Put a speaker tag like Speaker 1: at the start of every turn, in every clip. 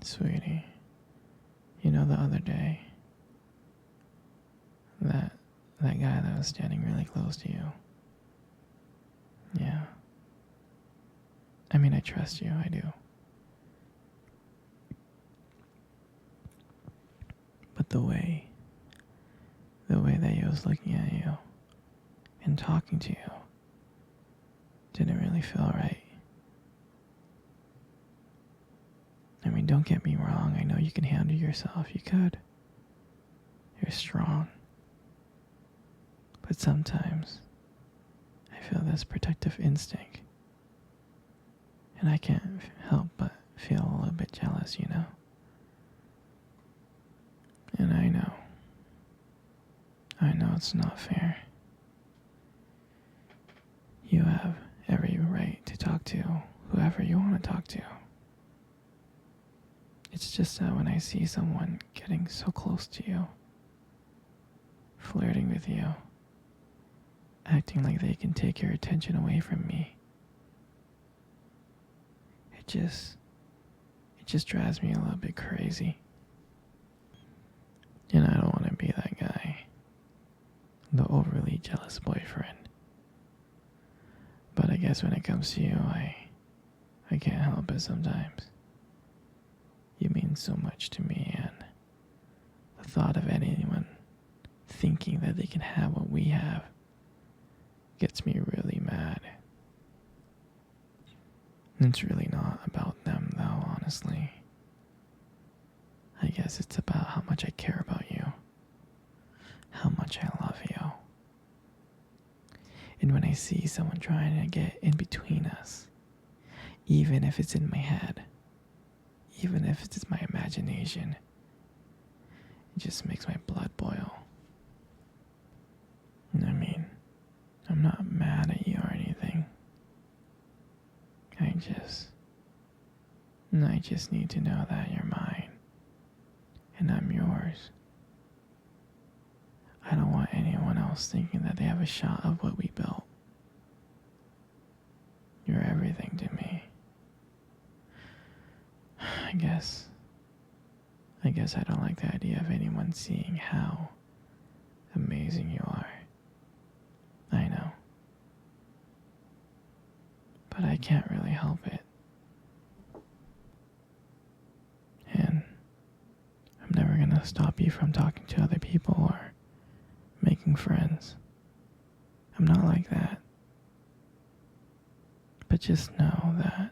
Speaker 1: Sweetie, you know the other day, that that guy that was standing really close to you. Yeah. I mean, I trust you, I do. But the way that he was looking at you and talking to you didn't really feel right. I mean, don't get me wrong, I know you can handle yourself, you could. You're strong. But sometimes, I feel this protective instinct. And I can't help but feel a little bit jealous, you know? And I know it's not fair. You have every right to talk to whoever you want to talk to. It's just that when I see someone getting so close to you, flirting with you, acting like they can take your attention away from me, it just drives me a little bit crazy. And I don't want to be that guy, the overly jealous boyfriend. But I guess when it comes to you, I can't help it sometimes. You mean so much to me, and the thought of anyone thinking that they can have what we have gets me really mad. It's really not about them, though, honestly. I guess it's about how much I care about you, how much I love you. And when I see someone trying to get in between us, even if it's in my head, even if it's my imagination, it just makes my blood boil. I mean, I'm not mad at you or anything. I just need to know that you're mine, and I'm yours. I don't want anyone else thinking that they have a shot of what we built. You're everything to me. I guess I don't like the idea of anyone seeing how amazing you are. I know. But I can't really help it. And I'm never gonna stop you from talking to other people or making friends. I'm not like that. But just know that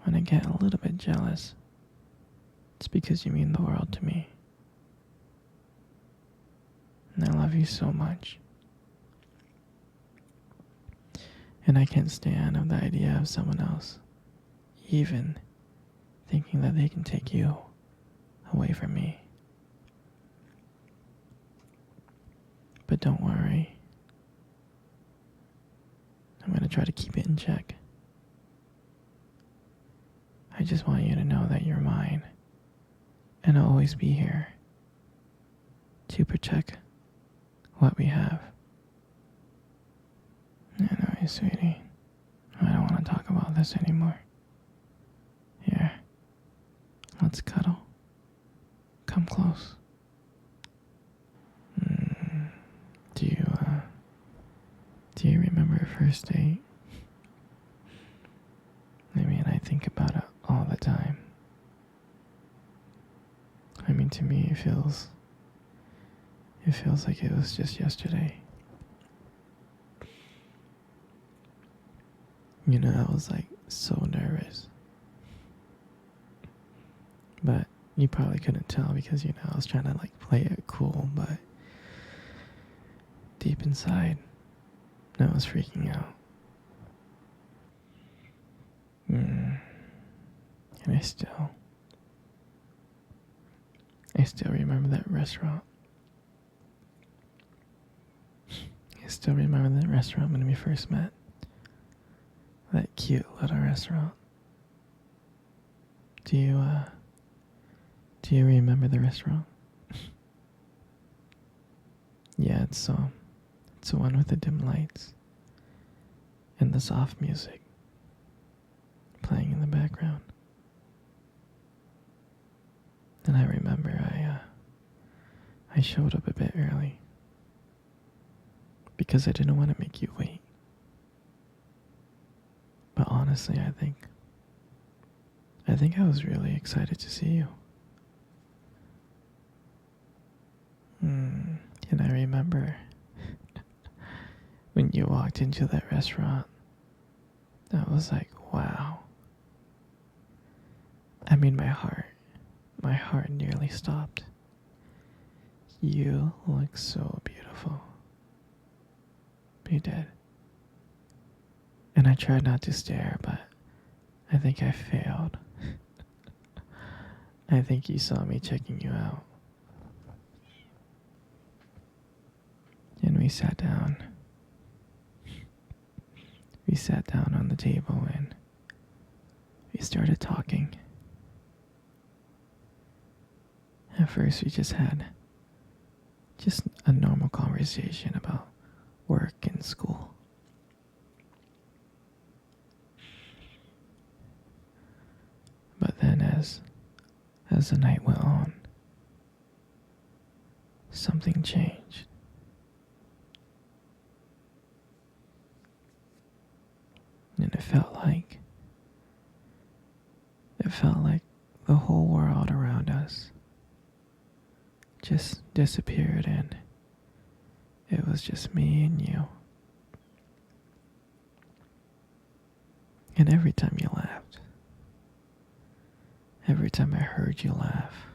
Speaker 1: when I get a little bit jealous, it's because you mean the world to me. And I love you so much. And I can't stand of the idea of someone else even thinking that they can take you away from me. But don't worry. I'm going to try to keep it in check. I just want you to know that you're mine, and I'll always be here to protect what we have. Anyway, sweetie, I don't want to talk about this anymore. Here, let's cuddle. Come close. Do you remember our first date? I mean, I think about it all the time. I mean, to me, it feels like it was just yesterday. You know, I was like so nervous. But you probably couldn't tell because, you know, I was trying to like play it cool, but deep inside, I was freaking out. And I still remember that restaurant. I still remember that restaurant when we first met. That cute little restaurant. Do you remember the restaurant? Yeah, it's the one with the dim lights and the soft music playing in the background. I showed up a bit early because I didn't want to make you wait. But honestly, I think I was really excited to see you. And I remember when you walked into that restaurant, I was like, wow. I mean, my heart nearly stopped. You look so beautiful. You did. And I tried not to stare, but I think I failed. I think you saw me checking you out. And we sat down. We sat down on the table and we started talking. At first, we just had a normal conversation about work and school. But then as the night went on, something changed. And it felt like the whole world around us just disappeared and it was just me and you. And every time you laughed, every time I heard you laugh,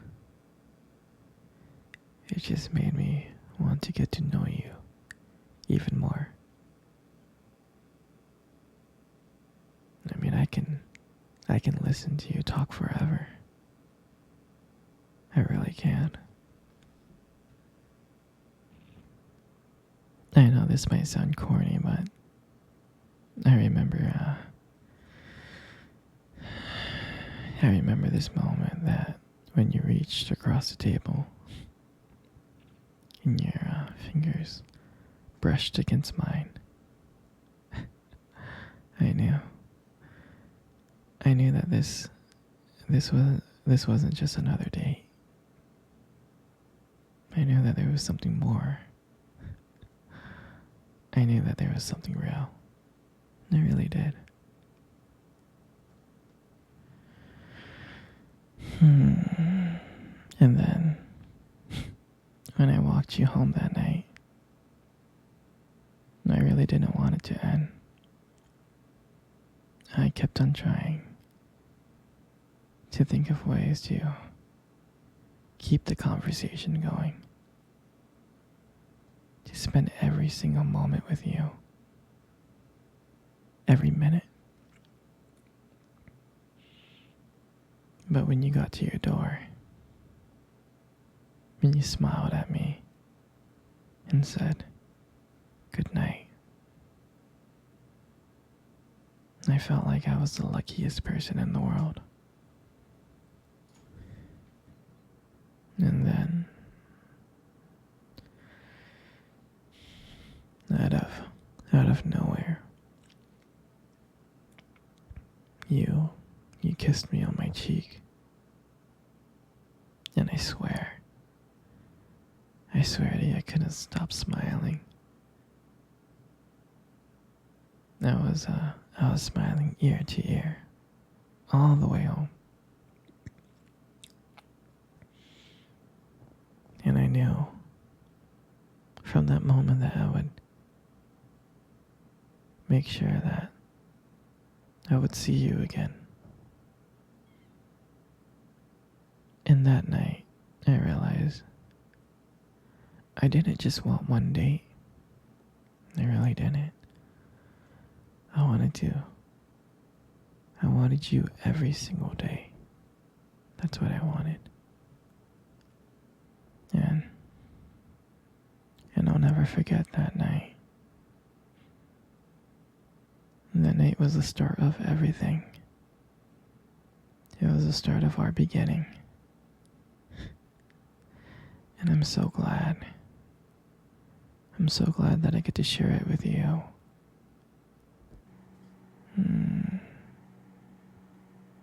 Speaker 1: it just made me want to get to know you even more. I mean, I can listen to you talk forever. I really can. I know this might sound corny, but I remember this moment that when you reached across the table and your fingers brushed against mine. I knew that this wasn't just another date. I knew that there was something more. I knew that there was something real. I really did. And then, when I walked you home that night, I really didn't want it to end. I kept on trying to think of ways to keep the conversation going, to spend every single moment with you, every minute. But when you got to your door, when you smiled at me and said, "Good night," I felt like I was the luckiest person in the world. And then, out of nowhere, you kissed me on my cheek. And I swear to you, I couldn't stop smiling. I was smiling ear to ear, all the way home. And I knew from that moment that I would make sure that I would see you again. And that night, I realized I didn't just want one date. I really didn't. I wanted you every single day. That's what I wanted. And I'll never forget that night. And that night was the start of everything. It was the start of our beginning. And I'm so glad. I'm so glad that I get to share it with you.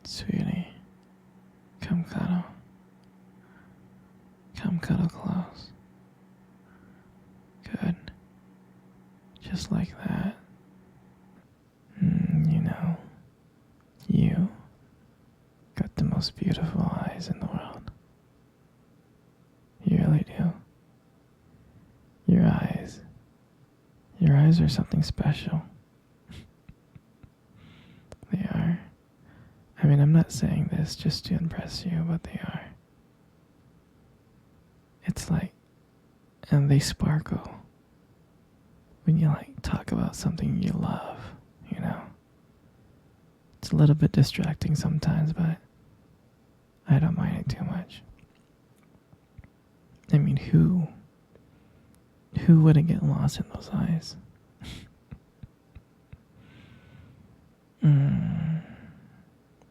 Speaker 1: Sweetie, come cuddle. Come cuddle close. just like that. You know, you got the most beautiful eyes in the world. You really do. Your eyes. Your eyes are something special. They are. I mean, I'm not saying this just to impress you, but they are. It's like, and they sparkle when you like talk about something you love, you know. It's a little bit distracting sometimes, but I don't mind it too much. I mean, who wouldn't get lost in those eyes?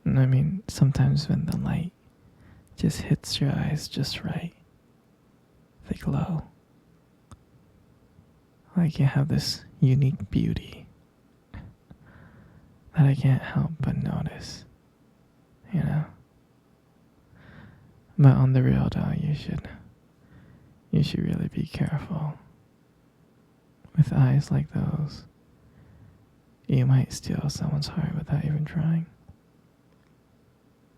Speaker 1: I mean, sometimes when the light just hits your eyes just right, they glow. Like you have this unique beauty that I can't help but notice, you know? But on the real though, you should really be careful. With eyes like those, you might steal someone's heart without even trying.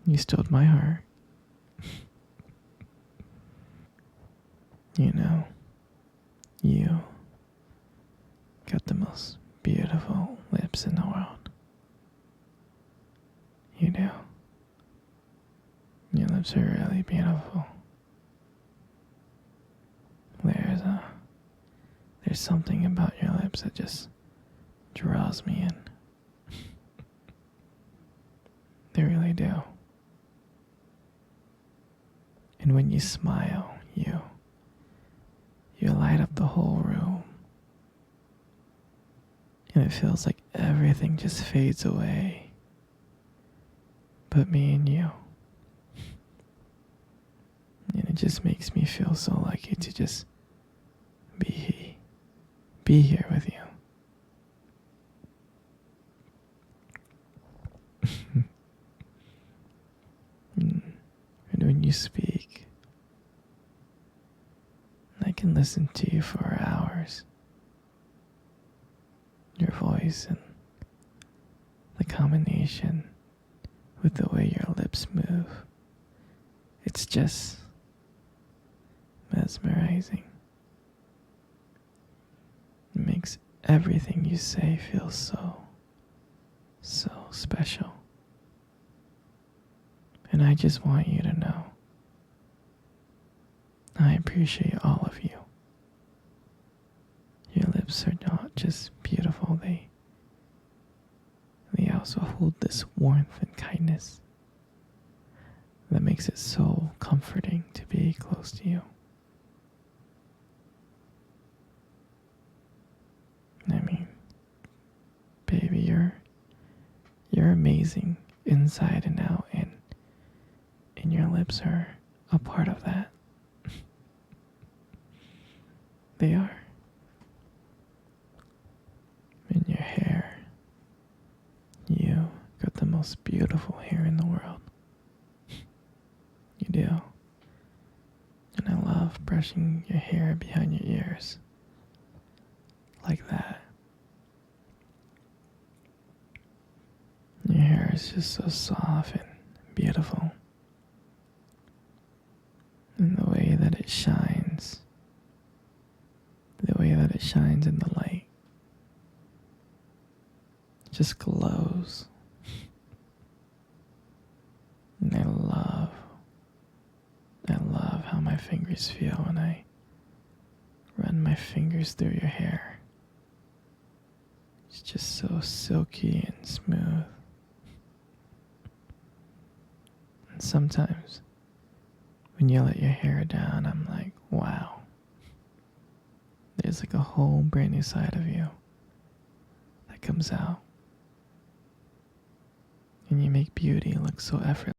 Speaker 1: You stole my heart. You know, you got the most beautiful lips in the world. You do. Your lips are really beautiful. There's something about your lips that just draws me in. They really do. And when you smile, you light up the whole room. And it feels like everything just fades away. But me and you. And it just makes me feel so lucky to just be here with you. And when you speak, I can listen to you for hours. Your voice and the combination with the way your lips move. It's just mesmerizing. It makes everything you say feel so special. And I just want you to know I appreciate all of you. Your lips are not just beautiful, they also hold this warmth and kindness that makes it so comforting to be close to you. I mean, baby, you're amazing inside and out, and your lips are a part of that. They are. And your hair, you got the most beautiful hair in the world. You do. And I love brushing your hair behind your ears. Like that. Your hair is just so soft and beautiful. And the way that it shines. The way that it shines in the light. Just glows. And I love how my fingers feel when I run my fingers through your hair. It's just so silky and smooth. And sometimes when you let your hair down, I'm like, wow. There's like a whole brand new side of you that comes out. And you make beauty look so effortless.